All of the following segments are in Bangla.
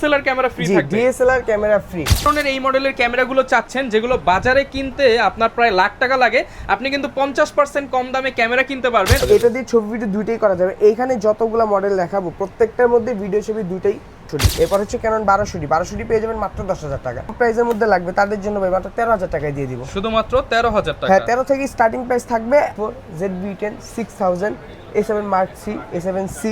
ডিএসএলআর ক্যামেরা ফ্রি থাকবে। DSLR camera free. ধরনের এই মডেলের ক্যামেরাগুলো চাচ্ছেন যেগুলো বাজারে কিনতে আপনার প্রায় লাখ টাকা লাগে, আপনি কিন্তু 50% কম দামে ক্যামেরা কিনতে পারবেন। এটা দিয়ে ছবি ভিডিও দুইটাই করা যাবে। এইখানে যতগুলো মডেল দেখাবো প্রত্যেকটার মধ্যে ভিডিও ছবি দুইটাই ছবি। এরপর হচ্ছে ক্যানন 1200 পেয়ে যাবেন মাত্র 10,000 টাকা। প্রাইসের মধ্যে লাগবে তাদের জন্য ভাই মাত্র 13,000 টাকায় দিয়ে দিব। শুধুমাত্র 13,000 টাকা। হ্যাঁ, 13 থেকে স্টার্টিং প্রাইস থাকবে। ZV-10 6000, A7 Mark III, A7C,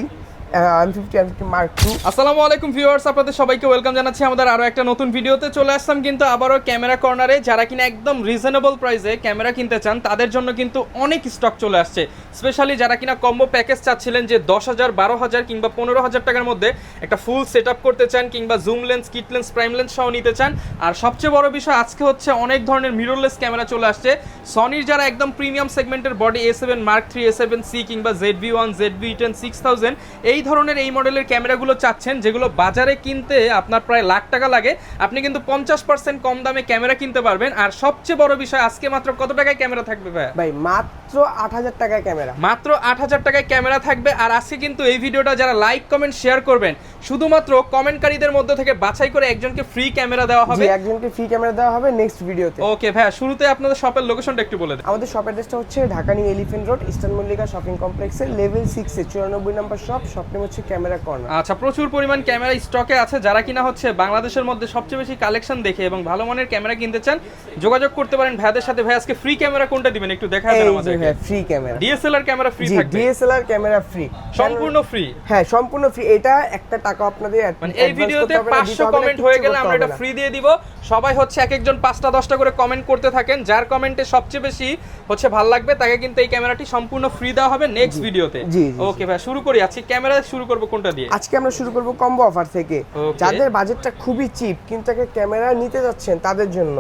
M50 Mark II। আসসালামু আলাইকুম ভিউয়ার্স, আপনাদের সবাইকে ওয়েলকাম জানাচ্ছি আমাদের আরো একটা নতুন ভিডিওতে। চলে আসলাম কিন্তু আবারও ক্যামেরা কর্নারে। যারা কিনা একদম রিজনেবল প্রাইসে ক্যামেরা কিনতে চান তাদের জন্য কিন্তু অনেক স্টক চলে আসছে। স্পেশালি যারা কিনা কম্বো প্যাকেজ চাচ্ছিলেন যে 10,000, 12,000 কিংবা 15,000 টাকার মধ্যে একটা ফুল সেট আপ করতে চান, কিংবা zoom lens, kit lens, prime lens সহ নিতে চান। আর সবচেয়ে বড় বিষয় আজকে হচ্ছে অনেক ধরনের মিররলেস ক্যামেরা চলে আসছে। সনির যারা একদম প্রিমিয়াম সেগমেন্টের body A7 Mark III, A7C কিংবা ZV-1, ZV-10 6000 এই ধরনের এই মডেলের ক্যামেরাগুলো চাচ্ছেন যেগুলো বাজারে কিনতে আপনার প্রায় লাখ টাকা লাগে, আপনি কিন্তু 50% কম দামে ক্যামেরা কিনতে পারবেন। আর সবচেয়ে বড় বিষয় আজকে মাত্র কত টাকায় ক্যামেরা থাকবে ভাই? মাত্র 8,000 টাকায় ক্যামেরা। মাত্র 8,000 টাকায় ক্যামেরা থাকবে। আর আজকে কিন্তু এই ভিডিওটা যারা লাইক কমেন্ট শেয়ার করবেন, শুধুমাত্র কমেন্টকারীদের মধ্যে থেকে বাছাই করে একজনকে ফ্রি ক্যামেরা দেওয়া হবে। জি, একজনকে ফ্রি ক্যামেরা দেওয়া হবে নেক্সট ভিডিওতে। ওকে ভাই, শুরুতে আপনাদের শপের লোকেশনটা একটু বলে দেন। আমাদের শপ অ্যাড্রেসটা হচ্ছে Dhaka new elephant road, eastern Mallika shopping কমপ্লেক্সের লেভেল 6 এ 94 নম্বর শপ। শপ নেম হচ্ছে ক্যামেরা কর্নার। আচ্ছা, প্রচুর পরিমাণ ক্যামেরা স্টকে আছে। যারা কিনা হচ্ছে বাংলাদেশের মধ্যে সবচেয়ে বেশি কালেকশন দেখে এবং ভালো মানের ক্যামেরা কিনতে চান, যোগাযোগ করতে পারেন ভাইদের সাথে। ভাই আজকে ফ্রি ক্যামেরা কোনটা দিবেন একটু দেখায় দেন আমাদেরকে। হ্যাঁ, free camera. DSLR camera free থাকবে। ডিএসএলআর ক্যামেরা ফ্রি, সম্পূর্ণ ফ্রি। হ্যাঁ, সম্পূর্ণ ফ্রি। এটা একটা টাকা আপনাদের মানে এই ভিডিওতে 500 কমেন্ট হয়ে গেলে আমরা এটা ফ্রি দিয়ে দিব। সবাই হচ্ছে এক একজন 5টা 10টা করে কমেন্ট করতে থাকেন। যার কমেন্টে সবচেয়ে বেশি হচ্ছে ভালো লাগবে তাকে কিন্তু এই ক্যামেরাটি সম্পূর্ণ ফ্রি দেওয়া হবে নেক্সট ভিডিওতে। ওকে ভাই, শুরু করি। আজকে ক্যামেরা শুরু করব কোনটা দিয়ে? আজকে আমরা শুরু করব কম্বো অফার থেকে। যাদের বাজেটটা খুবই চিপ কিন্তু একটা ক্যামেরা নিতে যাচ্ছেন তাদের জন্য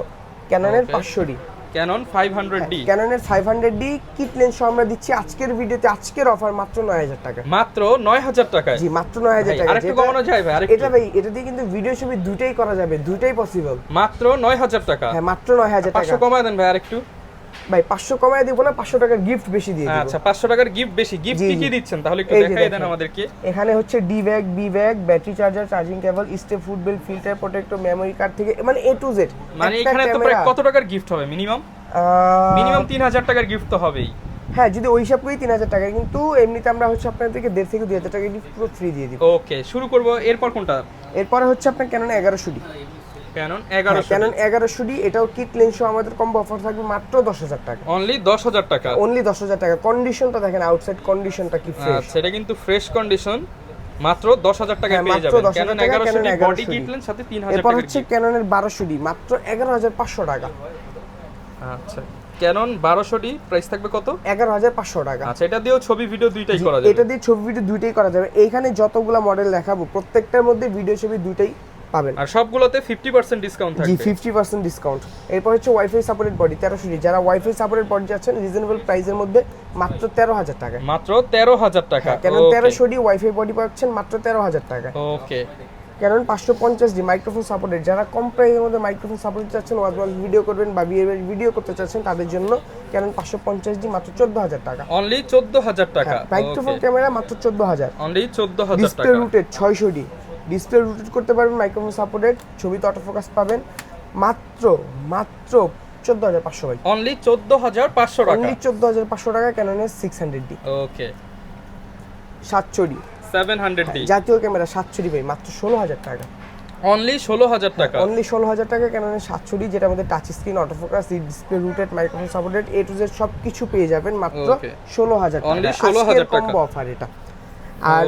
ক্যাননের 500D, ক্যানন 500D, ক্যাননের 500D কিট লেন্স সহ আমরা দিচ্ছি আজকের ভিডিওতে। আজকের অফার মাত্র 9,000 টাকা। মাত্র 9,000 টাকায়? জি, মাত্র 9,000 টাকা। আরেকটু কমানো যায় ভাই? এটা ভাই, এটা দিয়ে কিন্তু ভিডিও ছবি দুটেই করা যাবে, দুটেই পসিবল। মাত্র 9,000 টাকা? হ্যাঁ, মাত্র 9,000 টাকা। 500 কমায় দেন ভাই আরেকটু। ভাই 500 কমায় দিব না, 500 টাকার গিফট বেশি দিয়ে দিব। আচ্ছা, 500 টাকার গিফট বেশি। গিফট কি দিচ্ছেন তাহলে একটু দেখাই দেন আমাদেরকে। এখানে হচ্ছে D bag, B bag, battery charger, charging cable, step foot belt, filter protector, memory card থেকে মানে A to Z। মানে এখানে তো প্রায় কত টাকার গিফট হবে? মিনিমাম 3,000 টাকার গিফট তো হবেই। হ্যাঁ, যদি ওই হিসাব করি 3,000 টাকা, কিন্তু এমনিতে আমরা হচ্ছে আপনাদেরকে 1,500 থেকে 2,000 টাকা গিফট পুরো ফ্রি দিয়ে দিব। ওকে, শুরু করব। এরপর কোনটা? এরপরে হচ্ছে আপনার Canon 1100D। Canon 1100D, Canon 1100D এটাও কিট লেন্স সহ আমাদের কম্বো অফার থাকবে মাত্র 10,000 টাকা। অনলি 10,000 টাকা? অনলি 10,000 টাকা। কন্ডিশনটা দেখেন, আউটসাইড কন্ডিশনটা কি ফ্রেশ। আচ্ছা, এটা কিন্তু ফ্রেশ কন্ডিশন। মাত্র 10,000 টাকায় পেয়ে যাবেন Canon 1100D body kit lens সাথে 3,000 টাকা। এরপর হচ্ছে ক্যাননের 1200D মাত্র 11,500 টাকা। আচ্ছা, ক্যানন 1200D প্রাইস থাকবে কত? 11,500 টাকা। আচ্ছা, এটা দিয়েও ছবি ভিডিও দুইটাই করা যাবে? এটা দিয়ে ছবি ভিডিও দুইটাই করা যাবে। এইখানে যতগুলো মডেল দেখাবো প্রত্যেকটার মধ্যে ভিডিও ছবি দুইটাই পাবেন। আর সবগুলোতে 50% ডিসকাউন্ট থাকবে? জি, 50% ডিসকাউন্ট। এরপর হচ্ছে ওয়াইফাই সাপোর্টেড বডি 1300D। যারা ওয়াইফাই সাপোর্টেড বডি যাচ্ছেন রিজনেবল প্রাইসের মধ্যে মাত্র 13,000 টাকা। মাত্র 13,000 টাকা? ক্যানন 1300D ওয়াইফাই বডি পাচ্ছেন মাত্র 13,000 টাকা। Okay. Canon 550D microphone supported. যারা কম প্রাইসের মধ্যে মাইক্রোফোন সাপোর্ট চাচ্ছেন, ওয়াজ ভিডিও করবেন বা বিয়ের ভিডিও করতে চাচ্ছেন তাদের জন্য ক্যানন 550D মাত্র 14,000 টাকা। অনলি 14,000 টাকা? মাইক্রোফোন ক্যামেরা মাত্র 14,000। অনলি 14,000 টাকা। Display rooted 600D, display rotate করতে পারবেন, মাইক্রোফোন সাপোর্টেড, ছবিতে অটোফোকাস পাবেন মাত্র 14,500 ভাই। অনলি 14,500 টাকা? অনলি 14,500 টাকা ক্যাননের 600D। ওকে। 700D, 700D জাতীয় ক্যামেরা 700D ভাই মাত্র 16,000 টাকা। অনলি 16,000 টাকা? অনলি 16,000 টাকা ক্যাননের 700D, যেটা আমাদের touch screen, autofocus, display rooted, microphone supported, A to Z সবকিছু পেয়ে যাবেন মাত্র 16,000 টাকা। অনলি 16,000 টাকা কম্বো অফার এটা। আর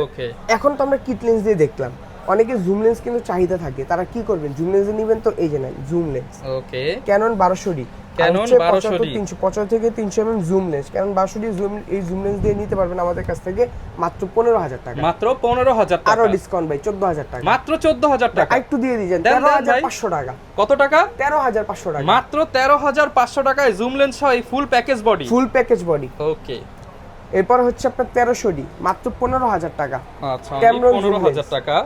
এখন তো আমরা কিট লেন্স দিয়ে দেখলাম, অনেকে জুম লেন্স কিন্তু চাহিদা থাকে, তারা কি করবেন? জুম লেন্স নেবেন তো এই যে নেন zoom lens. Okay. Canon 1200D, Canon 1200D 375 থেকে 300 mm zoom lens. Canon 1200D zoom, এই জুম লেন্স দিয়ে নিতে পারবেন আমাদের কাছ থেকে মাত্র 15,000 টাকা। মাত্র 15,000 টাকা? আরো ডিসকাউন্ট ভাই 14,000 টাকা। মাত্র 14,000 টাকা? একটু দিয়ে দিবেন 13,500 টাকা। কত টাকা? 13,500 টাকা। মাত্র 13,500 টাকায় জুম লেন্স সহ এই full package body? Full package body. Okay. এরপর হচ্ছে আপনার 1300D মাত্র 15,000 টাকা। আচ্ছা, 15,000 টাকা।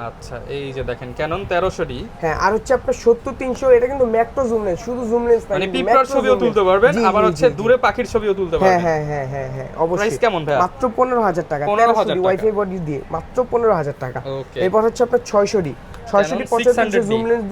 আচ্ছা, এই যে দেখেন ক্যানন 1300D। হ্যাঁ, আর হচ্ছে আপনার 70-300, এটা কিন্তু ম্যাক্রো জুম লেন্স, শুধু জুম লেন্স না, মানে পিঁপড়ার ছবিও তুলতে পারবেন, আবার হচ্ছে দূরে পাখির ছবিও তুলতে হ্যাঁ পারবেন। হ্যাঁ হ্যাঁ হ্যাঁ হ্যাঁ অবশ্যই। প্রাইস কেমন ভাই? মাত্র 15,000 টাকা, 15,000 টাকা। ওয়াইফাই বডি দিয়ে মাত্র 15,000 টাকা। ওকে। এরপর হচ্ছে আপনার 600D 75 জুম লেন্স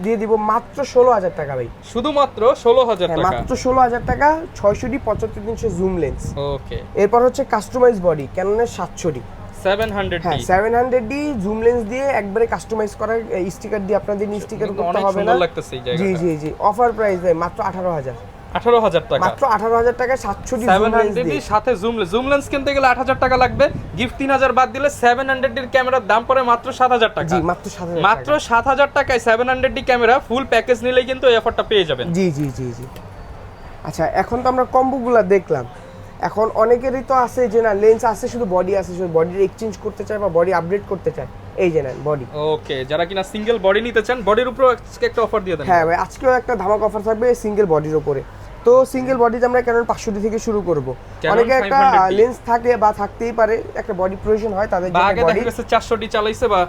দিয়ে দিব মাত্র 16,000 টাকা ভাই। শুধুমাত্র 16,000 হ্যাঁ, টাকা। মাত্র 16,000 টাকা 600D 75 জুম লেন্স। ওকে। এরপর হচ্ছে কাস্টমাইজ বডি ক্যাননের 700D। 700D। হ্যাঁ, 700D জুম লেন্স দিয়ে একবারে কাস্টমাইজ করা, স্টিকার দিয়ে আপনাদের স্টিকার করতে অনেক হবে না। সুন্দর লাগতেছে এই জায়গাটা। জি জি জি, অফার প্রাইস ভাই মাত্র 18,000। 18,000 টাকা। মাত্র 18,000 টাকায় 700D জুম লেন্স 700D দিয়ে। সাথে জুম লেন্স কিনতে গেলে 8,000 টাকা লাগবে, গিফট 3,000 বাদ দিলে 700D এর ক্যামেরার দাম পড়ে মাত্র 7,000 টাকা। জি, মাত্র 7,000 মাত্র 7,000 টাকায় 700D ক্যামেরা ফুল প্যাকেজ নিলেই কিন্তু এই অফারটা পেয়ে যাবেন। জি জি জি জি। আচ্ছা, এখন তো আমরা কম্বোগুলো দেখলাম, এখন অনেকেরই তো আছে যে না লেন্স আছে শুধু বডি আছে, শুধু বডির এক্সচেঞ্জ করতে চায় বা বডি আপডেট করতে চায়, এই যে নেন বডি। ওকে, যারা কিনা সিঙ্গেল বডি নিতে চান, বডির উপর আজকে একটা অফার দিয়ে দেন। হ্যাঁ ভাই, আজকেও একটা ধামাক অফার থাকবে সিঙ্গেল বডির উপরে। তো সিঙ্গেল বডিতে আমরা ক্যানন 500D থেকে শুরু করব। অনেকে একটা 500D লেন্স থাকে বা থাকতেই পারে, একটা বডি প্রয়োজন হয় তাদের বা জন্য আগে বডি। দেখা গেছে 400D চালাইছে বা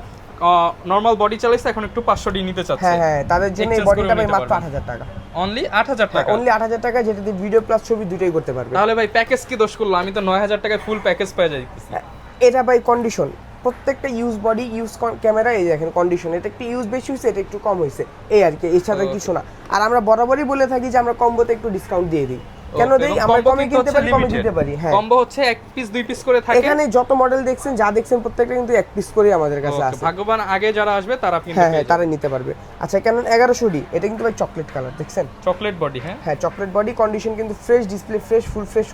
নরমাল বডি চালাইছে, এখন একটু 500D নিতে চাচ্ছে। হ্যাঁ হ্যাঁ, তাদের জন্য এই Exchange বডিটা করেও ভাই নিতে মাত্র পারবেন। 8,000 টাকা। অনলি 8,000 টাকা। অনলি 8,000 টাকা, যেটা দিয়ে ভিডিও প্লাস ছবি দুটোই করতে পারবে। তাহলে ভাই প্যাকেজ কি দোষ করলো? আমি তো 9,000 টাকায় ফুল প্যাকেজ পেয়ে যাইতেছি। এটা ভাই কন্ডিশন, প্রত্যেকটা ইউজ বডি ইউজ ক্যামেরা, এই দেখেন কন্ডিশন, এটা একটু ইউজ বেশি হয়েছে, এটা একটু কম হয়েছে, এই আর কি, এর সাথে কিছু না। আর আমরা বরাবরই বলে থাকি যে আমরা কম্বোতে একটু ডিসকাউন্ট দিয়ে দিই। কেন দেই? আমরা কমে কিনতে পারি, কমে দিতে পারি। হ্যাঁ, কম্বো হচ্ছে এক পিস 2 পিস করে থাকে। এখানে যত মডেল দেখছেন, যা দেখছেন প্রত্যেকটা কিন্তু এক পিস করে আমাদের কাছে ওকে, আছে। ভাগ্যবান আগে যারা আসবে তারা কিন্তু হ্যাঁ হ্যাঁ, তারা নিতে পারবে। আচ্ছা, ক্যানন 1100D, এটা কিন্তু ভাই চকলেট কালার, দেখছেন? Chocolate body. হ্যাঁ হ্যাঁ, চকলেট বডি, কন্ডিশন কিন্তু fresh, display fresh, full fresh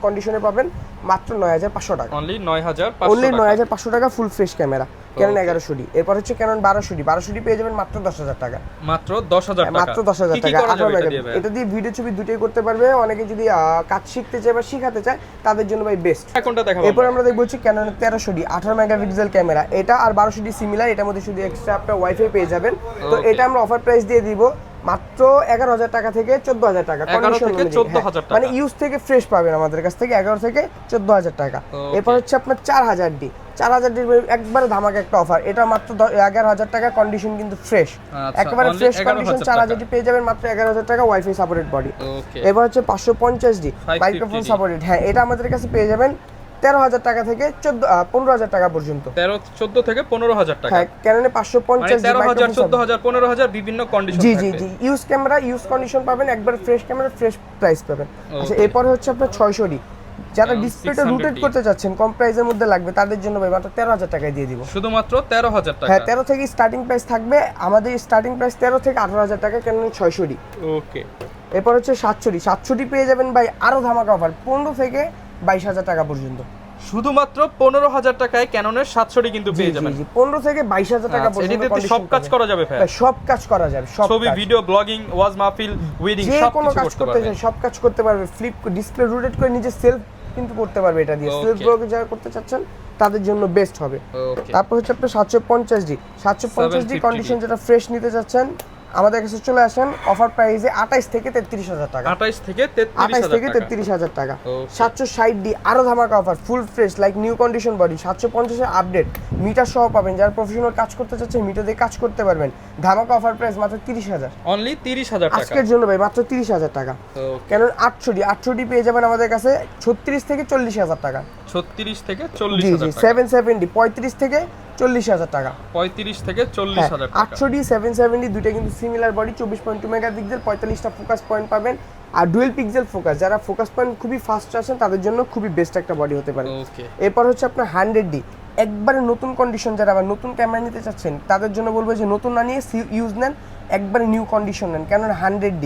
কন্ডিশনে পাবেন মাত্র 9,500 টাকা। অনলি 9,500 অনলি টাকা। 9,500 টাকা full fresh camera Canon 1100D। এরপর হচ্ছে ক্যানন 1200D পেয়ে যাবেন মাত্র 10,000 টাকা। মাত্র 10,000 টাকা। মাত্র 10,000 কি কি টাকা। করা যাবে 18 এটা দিয়ে মেগা, ভাই? এটা দিয়ে ভিডিও ছবি দুটোই করতে পারবে। অনেকে যদি কাজ শিখতে চায় বা শিখাতে চায় তাদের জন্য ভাই বেস্ট। কোনটা দেখাবো? এরপর আমরা দেখবো হচ্ছে ক্যানন 1300D 18 মেগাপিক্সেল ক্যামেরা, এটা আর 1200D সিমিলার, এটার মধ্যে শুধু এক্সট্রা আপনার ওয়াইফাই পেয়ে যাবেন। তো Okay. এটা আমরা অফার প্রাইস দিয়ে দিব মাত্র 11,000 টাকা থেকে 14,000 টাকা। 11 condition থেকে অনুযায়ী, 14,000 টাকা। মানে ইউজ থেকে ফ্রেশ পাবেন আমাদের কাছ থেকে 11 থেকে 14,000 টাকা। Okay. এরপর হচ্ছে আপনার 4000D 4000D একবারে ধামাকা একটা অফার, এটা মাত্র 11,000 টাকা, কন্ডিশন কিন্তু ফ্রেশ, আচ্ছা, একেবারে only ফ্রেশ 11,000 কন্ডিশন। 4000D পেয়ে যাবেন মাত্র 11,000 টাকা, ওয়াইফাই সাপোর্টেড বডি। ওকে। এবার হচ্ছে 550D 550D মাইক্রোফোন সাপোর্টেড, হ্যাঁ এটা আমাদের কাছে পেয়ে যাবেন 13,000 টাকা থেকে 15,000 টাকা পর্যন্ত। 14 থেকে 15,000 টাকা। হ্যাঁ, ক্যাননে মানে 550 13,000, 14,000, 15,000 বিভিন্ন কন্ডিশন জি জি থাকবে। জি, ইউজ ক্যামেরা ইউজ কন্ডিশন পাবেন, একবার ফ্রেশ ক্যামেরা ফ্রেশ প্রাইস পাবেন। আচ্ছা, Okay. এরপরে হচ্ছে আপনার 600D, যারা ডিসপ্লেটা 600D রোটেট করতে চাচ্ছেন, কম প্রাইসের মধ্যে লাগবে, তাদের জন্য ভাই মাত্র 13,000 টাকায় দিয়ে দিব। শুধুমাত্র 13,000 টাকা। হ্যাঁ, 13 থেকে স্টার্টিং প্রাইস থাকবে, আমাদের স্টার্টিং প্রাইস 13 থেকে 18,000 টাকা ক্যানন 600D। ওকে। এরপর হচ্ছে 700D পেয়ে যাবেন ভাই আরো ধামাকা অফার 15 থেকে 22,000 টাকা পর্যন্ত। শুধুমাত্র 15,000 টাকায় ক্যাননের 700D কিন্তু জি পেয়ে জি যাবেন। জি, 15 থেকে 22,000 টাকা আচ্ছা, পর্যন্ত এটাতে সব কাজ করা যাবে ভাই? ভাই, সব কাজ করা যাবে, সব ছবি, কাজ। ভিডিও, ব্লগিং, ওয়াজ মাহফিল, ওয়েডিং যে সব কোনো কিছু কাজ করতে করতে পারবে। চাই সব কাজ করতে পারবে। ফ্লিপ ডিসপ্লে রোটেট করে নিজে সেলফ কিন্তু করতে পারবে, এটা দিয়ে Okay. সেলফ ব্লগ যারা করতে চাচ্ছেন তাদের জন্য বেস্ট হবে। ওকে। তারপর হচ্ছে আপনার 750D 750D 750D কন্ডিশন যেটা ফ্রেশ নিতে চাচ্ছেন, আমাদের কাছে চলে আসেন অফার প্রাইসে 28 থেকে 33,000 টাকা। 28 থেকে 28 থেকে 33,000 টাকা। 33,000 টাকা। Okay. 760D আরো ধামাকা অফার, ফুল fresh like new condition body, 750 এর আপডেট, মিটার সহ পাবেন। যারা প্রফেশনাল কাজ করতে চাচ্ছেন মিটার দিয়ে কাজ করতে পারবেন। ধামাকা অফার প্রাইস মাত্র 30,000 অনলি 30,000 টাকা। আজকের জন্য ভাই, মাত্র 30,000 টাকা। ওকে। কেন 800D পেয়ে যাবেন আমাদের কাছে 36 থেকে 40,000 টাকা। 36 থেকে জি 40,000 জি, টাকা। 770 35 থেকে 40,000 টাকা। 35 থেকে হ্যাঁ, 40,000 টাকা। 800D 770 দুইটা কিন্তু সিমিলার বডি, 24.2 মেগাপিক্সেল, 45টা ফোকাস পয়েন্ট পাবেন। আর ডুয়েল পিক্সেল ফোকাস, যারা ফোকাস পয়েন্ট খুবই ফাস্ট আছেন তাদের জন্য খুবই বেস্ট একটা বডি হতে পারে। ওকে। এরপর হচ্ছে আপনার 100D একবারে নতুন কন্ডিশন, যারা আবার নতুন ক্যামেরা নিতে চাচ্ছেন তাদের জন্য বলবো যে নতুন না নিয়ে ইউজ নেন, একবারে নিউ কন্ডিশন নেন। কেন 100D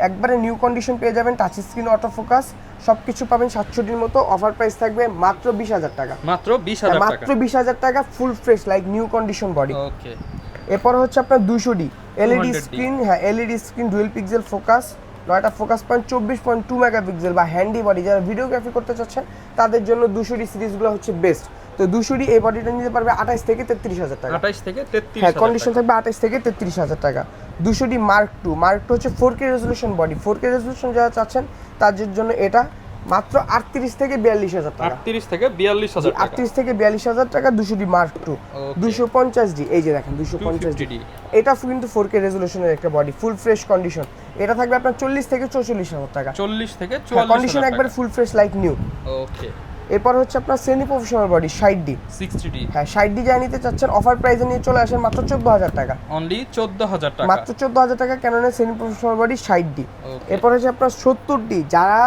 একবারে নিউ কন্ডিশন পেয়ে যাবেন, টাচ স্ক্রিন, অটো ফোকাস সব কিছু পাবেন 700Dর মতো। অফার প্রাইস থাকবে মাত্র 20,000 টাকা। মাত্র 20,000 টাকা। মাত্র 20,000 টাকা, full fresh like new condition body. Okay. এরপর হচ্ছে আপনার 200D এলইডি 200D স্ক্রিন, হ্যাঁ LED screen, dual pixel focus, 9টা ফোকাস পয়েন্ট, 24.2 মেগাপিক্সেল বা হ্যান্ডি বডি, যারা ভিডিওগ্রাফি করতে চাচ্ছেন তাদের জন্য 200D সিরিজগুলো হচ্ছে বেস্ট। তো 200D এই বডিটা নিতে পারবে 28 থেকে 33,000 টাকা। 28 থেকে হ্যাঁ, 33,000 কন্ডিশন টাকা। থাকবে 28 থেকে 33,000 টাকা। 200D মার্ক টু হচ্ছে 4K resolution body, 4K resolution যারা চাচ্ছেন তাদের জন্য এটা মাত্র 38 থেকে 42,000 টাকা। 38 থেকে 42,000 টাকা। 38 থেকে 42,000 টাকা 200D Mark II, 250D, এই যে দেখেন 250D। এটা কিন্তু 4K রেজোলিউশনের একটা বডি, ফুল ফ্রেশ কন্ডিশন। এটা থাকবে আপনার 40 থেকে 44,000 টাকা। 40 থেকে 44,000 কন্ডিশন একবার ফুল ফ্রেশ লাইক নিউ। ওকে। এরপর হচ্ছে আপনার semi professional body 60D। 60D। হ্যাঁ 60D যা নিতে চাচ্ছেন অফার প্রাইসে নিয়ে চলে আসেন মাত্র 14,000 টাকা। অনলি 14,000 টাকা। মাত্র 14,000 টাকা ক্যাননের সেমি প্রফেশনাল বডি 60D। এরপর হচ্ছে আপনার 70D, যারা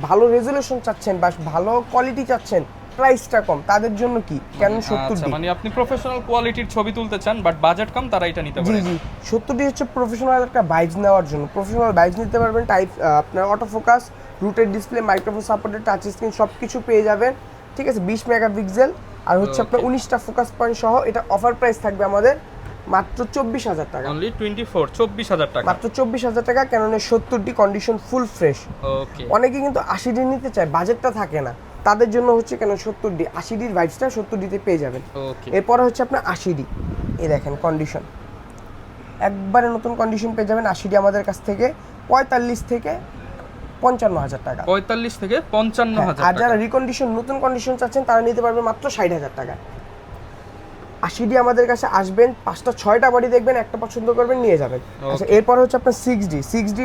ভালো রেজোলিউশন চাচ্ছেন বা ভালো কোয়ালিটি চাচ্ছেন, প্রাইসটা কম, তাদের জন্য কি ক্যানন 70D। আচ্ছা, মানে আপনি প্রফেশনাল কোয়ালিটির ছবি তুলতে চান বাট বাজেট কম, তারা এটা নিতে জি পারে। জি 70D হচ্ছে প্রফেশনাল একটা ভাইবস নেওয়ার জন্য। প্রফেশনাল ভাইবস নিতে পারবেন, টাইপ আপনার auto focus, rooted display, microphone supported, touch screen সব কিছু পেয়ে যাবেন। ঠিক আছে, 20 মেগাপিক্সেল আর হচ্ছে আপনার 19টা ফোকাস পয়েন্ট সহ। এটা অফার প্রাইস থাকবে আমাদের মাত্র 24,000 টাকা। অনলি 24,000 টাকা। মাত্র 24,000 টাকা ক্যাননের 70D, কন্ডিশন ফুল ফ্রেশ। ওকে। অনেকে কিন্তু 80D নিতে চায়, বাজেটটা থাকে না, তাদের জন্য হচ্ছে কেন 70D, 80Dর ভাইবসটা 70D তে পেয়ে যাবেন। ওকে। এরপরে হচ্ছে আপনার 80D, এই দেখেন কন্ডিশন একবারে নতুন কন্ডিশন পেয়ে যাবেন 80D আমাদের কাছ থেকে 45 থেকে 55,000 টাকা। 45 থেকে 55,000 আর টাকা। যারা রিকন্ডিশন নতুন কন্ডিশন চাচ্ছেন তারা নিতে পারবেন মাত্র 60,000 টাকা। 80D আমাদের কাছে আসবেন, 5টা 6টা বডি দেখবেন, একটা পছন্দ করবেন নিয়ে যাবেন। আচ্ছা এরপর হচ্ছে আপনার 6D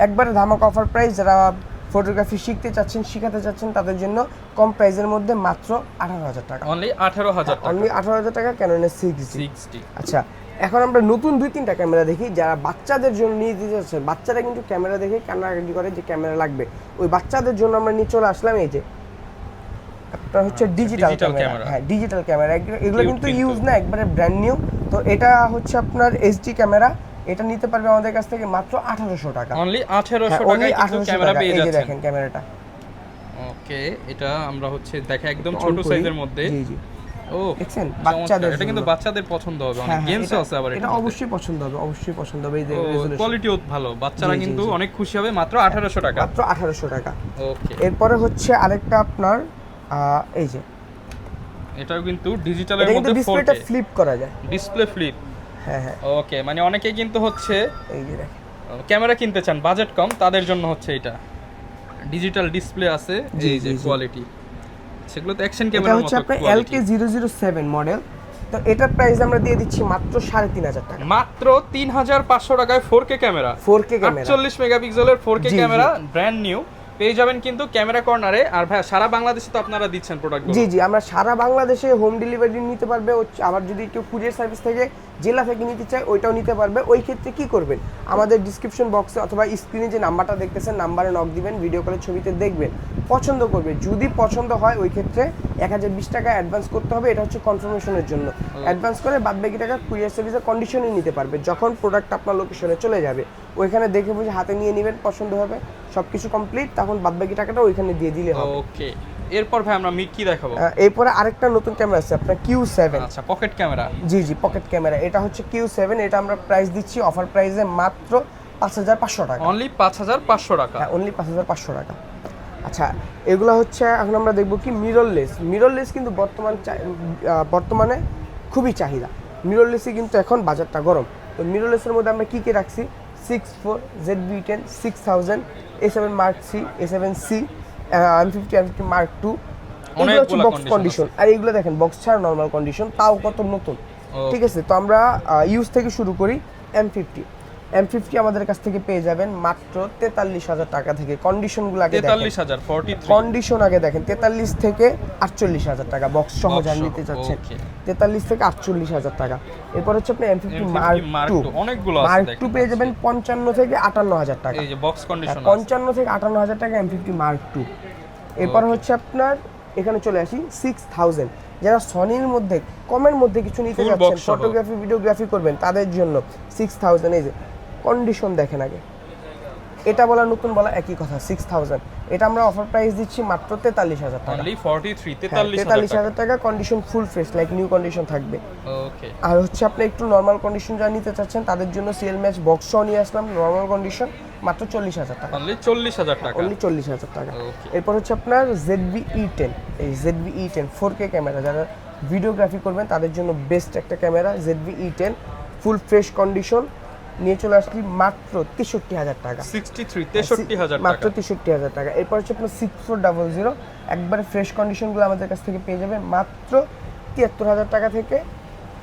একবারে ধামাকা অফার প্রাইস। যারা ফটোগ্রাফি শিখতে চাচ্ছেন, শিখাতে চাচ্ছেন, তাদের জন্য কম প্রাইসের মধ্যে মাত্র 18,000 টাকা। অনলি 18,000 টাকা। অনলি 18,000 টাকা ক্যাননের 6D। আচ্ছা এখন আমরা নতুন 2-3টা ক্যামেরা দেখি, যারা বাচ্চাদের জন্য নিয়ে দিতে চাচ্ছেন। বাচ্চারা কিন্তু ক্যামেরা দেখে কান্নাকাটি করে যে ক্যামেরা লাগবে, ওই বাচ্চাদের জন্য আমরা নিয়ে চলে আসলাম এই যে আপনার হচ্ছে ডিজিটাল ক্যামেরা। হ্যাঁ ডিজিটাল ক্যামেরা, এগুলো কিন্তু ইউজ না, একবারে ব্র্যান্ড নিউ। তো এটা হচ্ছে আপনার এইচডি ক্যামেরা, এটা নিতে পারবে আমাদের কাছ থেকে মাত্র 1800 টাকা। অনলি 1800 টাকায় কিন্তু ক্যামেরা পেয়ে এই যে যাচ্ছেন। দেখেন ক্যামেরাটা। ওকে, এটা আমরা হচ্ছে দেখে একদম ছোট সাইজের মধ্যে। জি জি ও দেখছেন বাচ্চাদের, এটা কিন্তু বাচ্চাদের পছন্দ হবে, অনেক গেমস আছে আবার এটা অবশ্যই পছন্দ হবে, অবশ্যই পছন্দ হবে। এই যে কোয়ালিটিও ভালো, বাচ্চারা কিন্তু অনেক খুশি হবে। মাত্র 1800 টাকা। মাত্র 1800 টাকা। ওকে। এরপরে হচ্ছে আরেকটা আপনার এই যে এটাও কিন্তু ডিজিটালের এটা কিন্তু মধ্যে ডিসপ্লেটা 4K ফ্লিপ করা যায়। Display flip. হ্যাঁ হ্যাঁ ওকে, মানে অনেকেই কিন্তু হচ্ছে এই যে দেখেন ক্যামেরা কিনতে চান, বাজেট কম, তাদের জন্য হচ্ছে এটা ডিজিটাল ডিসপ্লে আছে। এই যে কোয়ালিটি, সেগুলো তো অ্যাকশন এটা ক্যামেরার হচ্ছে মতো। আপনার LK007 মডেল। তো এটার প্রাইস আমরা দিয়ে দিচ্ছি মাত্র 3,500 টাকা। মাত্র 3,500 টাকায় 4K ক্যামেরা। 4K ক্যামেরা 48 মেগাপিক্সেলের 4K জি, জি। ক্যামেরা ব্র্যান্ড নিউ পেয়ে যাবেন কিন্তু ক্যামেরা কর্নারে। আর ভাই সারা বাংলাদেশে তো আপনারা দিচ্ছেন প্রোডাক্টগুলো। জি জি আমরা সারা বাংলাদেশে হোম ডেলিভারি নিতে পারবে। আবার যদি কেউ কুরিয়ার সার্ভিস থেকে জেলা থেকে নিতে চায় ওইটাও নিতে পারবে। ওই ক্ষেত্রে কি করবেন, আমাদের ডিসক্রিপশন বক্সে অথবা স্ক্রিনে যে নাম্বারটা দেখতেছেন নাম্বারে নক দিবেন, ভিডিও কলের ছবিতে দেখবেন, পছন্দ করবে। যদি পছন্দ হয় ওই ক্ষেত্রে 1020 টাকা অ্যাডভান্স করতে হবে, এটা হচ্ছে কনফার্মেশনের জন্য। অ্যাডভান্স করে বাদবাকি টাকা কুরিয়ার সার্ভিসের কন্ডিশনে নিতে পারবে। যখন প্রোডাক্ট আপনার লোকেশনে চলে যাবে ওইখানে দেখে বুঝে হাতে নিয়ে নেবেন, পছন্দ হবে, সব কিছু কমপ্লিট, তখন বাদবাকি টাকাটা ওইখানে দিয়ে দিলে হবে। ওকে, এরপর ভাই আমরা কি দেখাবো? এরপরে আরেকটা নতুন ক্যামেরা আছে আপনার Q7। আচ্ছা, পকেট ক্যামেরা। জি জি পকেট ক্যামেরা, এটা হচ্ছে Q7। এটা আমরা প্রাইস দিচ্ছি অফার প্রাইসে মাত্র 5,500 টাকা। অনলি 5,500 টাকা। হ্যাঁ অনলি 5,500 টাকা। আচ্ছা এগুলো হচ্ছে এখন আমরা দেখবো কি মিররলেস। মিররলেস কিন্তু বর্তমানে খুবই চাহিদা। মিররলেসই কিন্তু এখন বাজারটা গরম। তো মিররলেসের মধ্যে আমরা কি কি রাখছি, 6.4 ZV-10 6000, A7 Mark III, A7C, M50 Mark II, এগুলো হচ্ছে বক্স কন্ডিশন। আর এইগুলো দেখেন বক্স ছাড়া নর্মাল কন্ডিশন, তাও কত নতুন। ঠিক আছে, তো আমরা ইউজ থেকে শুরু করি। M50 আমাদের কাছ থেকে পেয়ে যাবেন মাত্র 43,000 টাকা থেকে। কন্ডিশনগুলো আগে দেখেন, 43,000 43 কন্ডিশন আগে দেখেন, 43 থেকে 48,000 টাকা বক্স সহ যান নিতে চাচ্ছেন। 43 থেকে 48,000 টাকা। এরপর হচ্ছে আপনি M50 Mark II, অনেকগুলো আছে Mark দেখেন। II পেয়ে যাবেন 55 থেকে 58,000 টাকা। এই যে বক্স কন্ডিশন 55 থেকে 58,000 টাকা M50 Mark II। এরপর হচ্ছে আপনার এখানে চলে আসি 6000। যারা সনির মধ্যে কমের মধ্যে কিছু নিতে যাচ্ছেন, ফটোগ্রাফি ভিডিওগ্রাফি করবেন, তাদের জন্য 6000। এই যে কন্ডিশন দেখেন আগে, এটা বলা নতুন বলা একই কথা। 6000 এটা আমরা অফার প্রাইস দিচ্ছি মাত্র 43,000 টাকা। অনলি 43 43,000 টাকা। Condition full fresh like new condition থাকবে। ওকে। আর হচ্ছে আপনি একটু নরমাল কন্ডিশন যা নিতে চাচ্ছেন তাদের জন্য সিএল ম্যাচ বক্স সহ নিয়ে আসলাম নরমাল কন্ডিশন মাত্র 40,000 টাকা। অনলি 40,000 টাকা। অনলি 40,000 টাকা। এরপর হচ্ছে আপনার ZV-E10। এই ZV-E10 4K ক্যামেরা, যারা ভিডিওগ্রাফি করবেন তাদের জন্য বেস্ট একটা camera. ZV-E10 full fresh condition, নিয়ে চলে আসছি মাত্র 63,000 টাকা। 63,000 মাত্র টাকা। 63,000 টাকা। এরপর হচ্ছে আপনার 6400 একবারে ফ্রেশ কন্ডিশনগুলো আমাদের কাছ থেকে পেয়ে যাবে মাত্র 73,000 টাকা থেকে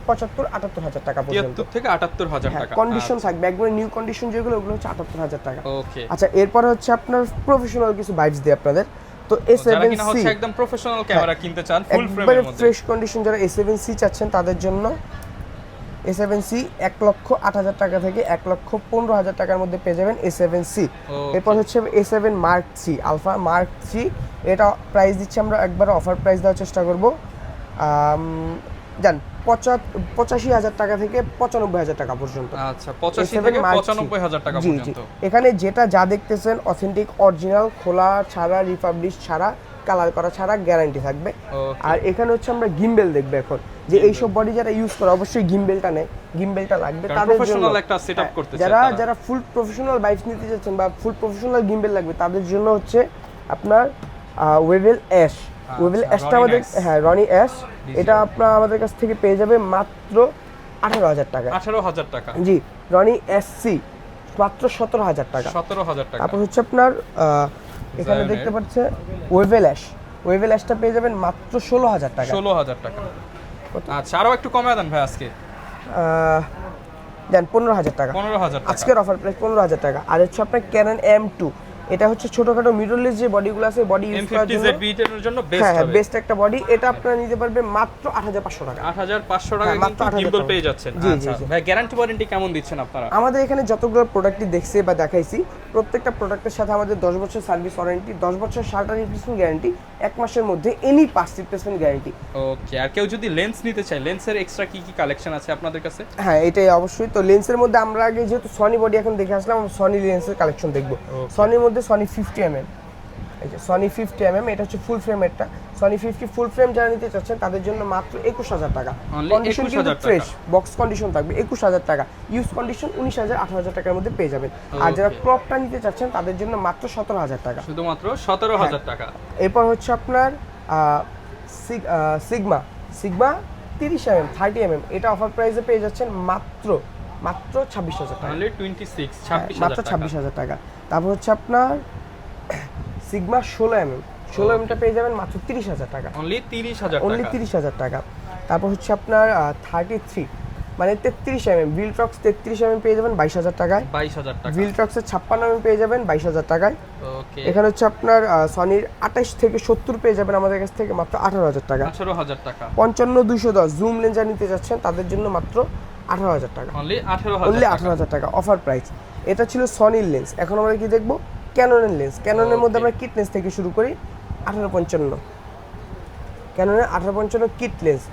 75-78,000 টাকা পর্যন্ত। 73 থেকে 78,000 টাকা। কন্ডিশন থাকবে একবারে নিউ কন্ডিশন যেগুলো ওগুলো হচ্ছে 78,000 টাকা। ওকে। আচ্ছা এরপরে হচ্ছে আপনার প্রফেশনাল কিছু ভাইবস দিই আপনাদের। তো যারা কিনা A7C হচ্ছে একদম প্রফেশনাল ক্যামেরা কিনতে চান ফুল একবারে ফ্রেমের মধ্যে। ফ্রেশ কন্ডিশন যারা A7C চাচ্ছেন তাদের জন্য A7C 1,08,000 টাকা থেকে 1,15,000 টাকার মধ্যে পেয়ে যাবেন A7C। এরপর হচ্ছে A7 Mark III alpha mark III, এটা প্রাইস দিচ্ছি আমরা একবার অফার প্রাইস দেওয়ার চেষ্টা করব জান 85,000 টাকা থেকে 95,000 টাকা পর্যন্ত। আচ্ছা 85 থেকে 95,000 টাকা জি জি, পর্যন্ত। এখানে যেটা যা দেখতেছেন অথেন্টিক অরিজিনাল, খোলা ছাড়া, রিফাবলিশ ছাড়া, কালার করা ছাড়া গ্যারান্টি থাকবে। আর এখানে হচ্ছে আমরা গিম্বেল দেখবো এখন, যে এইসব বডি যারা ইউজ করে অবশ্যই গিম্বেলটা নেয়, গিম্বেলটা লাগবে তাদের জন্য। প্রফেশনাল একটা সেটআপ করতে চায় যারা তারা। যারা ফুল প্রফেশনাল বাইক নিতে যাচ্ছেন বা ফুল প্রফেশনাল গিম্বেল লাগবে তাদের জন্য হচ্ছে আপনার ওয়েভেল অ্যাশ। ওয়েভেল অ্যাশটা আমাদের রনি অ্যাশ, এটা আপনার আমাদের কাছ থেকে পেয়ে যাবে মাত্র 18,000 টাকা। 18,000 টাকা। জি, রনি এসসি মাত্র 17,000 টাকা। 17,000 টাকা। তারপর হচ্ছে আপনার এখানে দেখতে পাচ্ছেন ওয়েভেল অ্যাশ, ওয়েভেল অ্যাশটা পেয়ে যাবেন মাত্র 16,000 টাকা। 16,000 টাকা। আচ্ছা আরো একটু কমায় দেন ভাই আজকে। দেন 15,000 টাকা। 15,000 টাকা। আজকের অফার প্রাইস 15,000 টাকা। আর হচ্ছে আপনার ক্যানন M2, এটা হচ্ছে ছোটখাটো মিডললেস যে বডিগুলো আছে বডি ইউজ করার জন্য M50ZV এর জন্য বেস্ট হ্যাঁ হবে। বেস্ট একটা বডি, এটা আপনারা নিতে পারবেন মাত্র 8,500 টাকা। 8,500 টাকা মাত্র কিন্তু 8,000 গিম্বল টাকা। পেয়ে যাচ্ছেন। জি, জি, আচ্ছা জি। ভাই গ্যারান্টি ওয়ারেন্টি কেমন দিচ্ছেন আপনারা? আমাদের এখানে যতগুলো প্রোডাক্টই দেখছি বা দেখাইছি প্রত্যেকটা প্রোডাক্টের সাথে আমাদের 10 বছর সার্ভিস ওয়ারেন্টি, 10 বছর শাটার রিপ্লেসমেন্ট গ্যারান্টি, 1 মাসের মধ্যে এনি পার্টস রিপ্লেসমেন্ট গ্যারান্টি। ওকে। আর কেউ যদি লেন্স নিতে চায়, লেন্সের এক্সট্রা কি কি কালেকশন আছে আপনাদের কাছে? হ্যাঁ এটাই অবশ্যই। তো লেন্সের মধ্যে আমরা আগে যেহেতু সনি বডি এখন দেখে আসলাম, সনি লেন্সের কালেকশন দেখবো। সনির মধ্যে সনি 50mm, এই যে সনি 50mm, এটা হচ্ছে ফুল ফ্রেমেরটা। সনি 50 ফুল ফ্রেম যারা নিতে চাচ্ছেন তাদের জন্য মাত্র 21,000 টাকা। Only কন্ডিশন কিন্তু 21,000 টাকা। ফ্রেশ বক্স কন্ডিশন থাকবে 21,000 টাকা। ইউজ কন্ডিশন 19,000 18,000 টাকার মধ্যে পেয়ে যাবেন। আর যারা Okay. ক্রপটা নিতে চাচ্ছেন তাদের জন্য মাত্র 17,000 টাকা। শুধুমাত্র 17,000 টাকা। এরপর হচ্ছে আপনার সিগমা 30mm 30mm, এটা অফার প্রাইসে পেয়ে যাচ্ছেন মাত্র 26,000 টাকা। অনলি 26 মাত্র 26,000 টাকা। 26,000 টাকা। তারপর হচ্ছে আপনার সিগমা 16mm টা পেয়ে যাবেন মাত্র 30,000 টাকা। অনলি 30,000 অনলি টাকা। 30,000 টাকা। তারপর হচ্ছে আপনার 33 মানে 33mm ভিলট্রক্স 33mm পেয়ে যাবেন 22,000 টাকায়। 22,000 টাকা। ভিলট্রক্সের 56mm পেয়ে যাবেন 22,000 টাকায়। ওকে। এখানে হচ্ছে আপনার সনির 28 থেকে 70 পেয়ে যাবেন আমাদের কাছ থেকে মাত্র 18,000 টাকা। 18,000 টাকা। 55-210 জুম লেন্স যারা নিতে যাচ্ছেন তাদের জন্য মাত্র 18,000 টাকা। অনলি অনলি 18,000 টাকা। 18,000 টাকা অফার প্রাইস। এটা ছিল সনির লেন্স। এখন আমরা কি দেখবো ক্যাননের লেন্স। ক্যাননের মধ্যে আমরা কিট লেন্স থেকে শুরু করি 1855, ক্যাননের 1855 কিট লেন্স।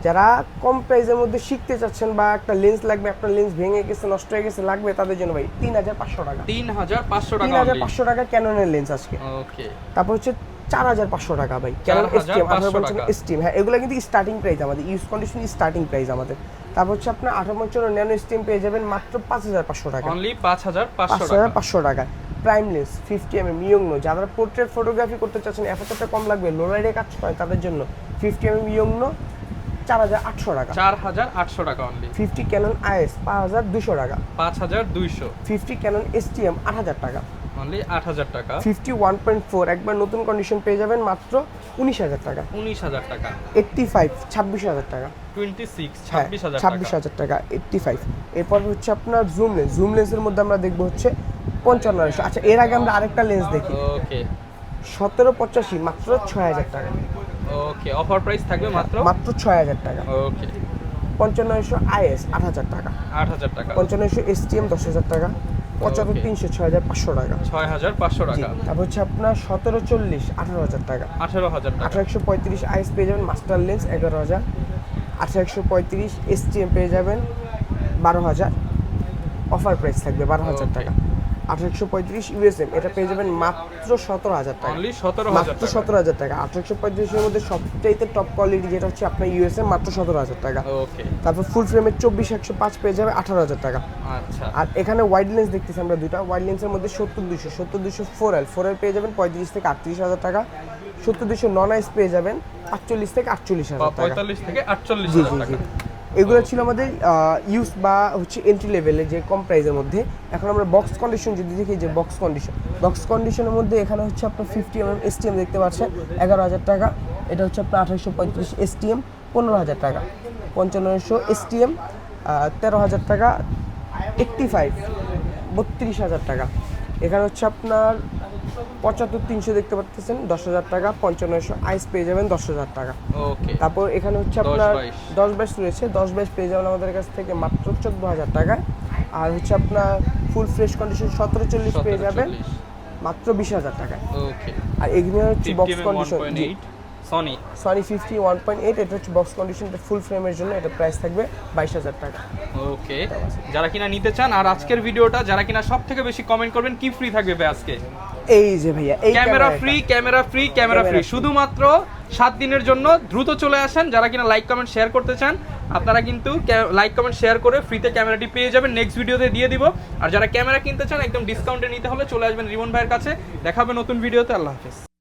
যারা কম প্রাইসের মধ্যে শিখতে চাচ্ছেন বা একটা লেন্স লাগবে, আপনার লেন্স ভেঙে গেছে নষ্ট হয়ে গেছে লাগবে, তাদের জন্য ভাই 3,500 টাকা। 3,500 টাকা অনলি। 3,500 টাকা ক্যাননের লেন্স আজকে। ওকে। তারপর হচ্ছে 4,500 টাকা ভাই ক্যানন STM 4,500 টাকা। STM। হ্যাঁ এগুলো কিন্তু স্টার্টিং প্রাইস আমাদের, ইউজ কন্ডিশন স্টার্টিং প্রাইস আমাদের। তারপর হচ্ছে আপনার 1855 ন্যানো STM পেয়ে যাবেন মাত্র 5,500 টাকা। অনলি 5,500 টাকা। 5,500 টাকা। প্রাইম লেন্স 50mm ইয়ংনো, যারা পোর্ট্রেট ফটোগ্রাফি করতে চাচ্ছেন এফএসআরটা কম লাগবে, লো লাইটে কাজ করে তাদের জন্য 50mm ইয়ংনো 4,800 টাকা। 4,800 টাকা অনলি। 50 ক্যানন IS 5,200 টাকা। 5,200। 50 ক্যানন STM 8,000 টাকা। অনলি 8,000 টাকা। 50 1.4 একবার নতুন কন্ডিশন পেয়ে যাবেন মাত্র 19,000 টাকা। 19,000 টাকা। 85 26,000 টাকা। 26 হ্যাঁ 26,000 টাকা। 26,000 টাকা 85। এরপর হচ্ছে আপনার জুম লেন্স। জুম লেন্সের মধ্যে আমরা দেখবো হচ্ছে 5500। আচ্ছা এর আগে আমরা আরেকটা লেন্স দেখি ওকে। 1785 মাত্র 6,000 টাকা। ওকে। অফার প্রাইস থাকবে মাত্র মাত্র 6,000 টাকা। ওকে। 5500 IS 8,000 টাকা। 8,000 টাকা। 5500 STM 10,000 টাকা। 75 300 6,500 টাকা। 6,500 জি, টাকা। তারপর হচ্ছে আপনার 1740 18,000 টাকা। 18,000 টাকা। 1835 IS পেয়ে যাবেন মাস্টার লেন্স 11,000। 1835 STM পেয়ে যাবেন 12,000। অফার প্রাইস থাকবে 12,000 টাকা। 1835 USM এটা পেয়ে যাবেন মাত্র 17,000 টাকা। অনলি 17,000 মাত্র টাকা। 17,000 টাকা। 1835 এর মধ্যে সবচাইতে টপ কোয়ালিটি যেটা হচ্ছে আপনার USM মাত্র 17,000 টাকা। ওকে। তারপর ফুল ফ্রেমের 24-105 পেয়ে যাবে 18,000 টাকা। আচ্ছা। আর এখানে ওয়াইড লেন্স দেখতেছি আমরা দুইটা। ওয়াইড লেন্সের মধ্যে 70-200 4L পেয়ে যাবেন 35 থেকে 38,000 টাকা। 70-200 নন আইস পেয়ে যাবেন 45 থেকে 48,000 টাকা। 45 থেকে জি 48,000 জি টাকা। জি। এগুলো ছিল আমাদের ইউজ বা হচ্ছে এন্ট্রি লেভেলে যে কম প্রাইসের মধ্যে। এখন আমরা বক্স কন্ডিশন যদি দেখি, যে বক্স কন্ডিশনের মধ্যে এখানে হচ্ছে আপনার 50 mm STM দেখতে পাচ্ছেন 11,000 টাকা। এটা হচ্ছে আপনার 2835 STM 15,000 টাকা। 5500 STM 13,000 টাকা। 85 32,000 টাকা। এখানে হচ্ছে আপনার 75-300 দেখতে পাচ্ছেন 10,000 টাকা। 5500 আইস পেয়ে যাবেন 10,000 টাকা। ওকে, তারপর এখানে হচ্ছে আপনার 10-22 রয়েছে। 10-22 পেয়ে যাবেন আমাদের কাছ থেকে মাত্র 14,000 টাকায়। আর হচ্ছে আপনার ফুল ফ্রেশ কন্ডিশন 1740 পেয়ে যাবেন মাত্র 20,000 টাকায়। ওকে, আর এগুলো হচ্ছে বক্স কন্ডিশন সনি সনি 50 1.8, এটা হচ্ছে বক্স কন্ডিশন, ফুল ফ্রেমের জন্য এটা প্রাইস থাকবে 22,000 টাকা। ওকে, যারা কিনা নিতে চান, আর আজকের ভিডিওটা যারা কিনা সব থেকে বেশি কমেন্ট করবেন, কি ফ্রি থাকবে ভাই আজকে? এই যে ভাইয়া এই ক্যামেরা ফ্রি, শুধুমাত্র 7 দিনের জন্য। দ্রুত চলে আসেন। যারা কিনা লাইক কমেন্ট শেয়ার করতে চান, আপনারা কিন্তু লাইক কমেন্ট শেয়ার করে ফ্রিতে ক্যামেরাটি পেয়ে যাবেন। নেক্সট ভিডিওতে দিয়ে দিব। আর যারা ক্যামেরা কিনতে চান একদম ডিসকাউন্টে নিতে হলে চলে আসবেন রিমন ভাইয়ের কাছে। দেখা হবে নতুন ভিডিওতে। আল্লাহ হাফেজ।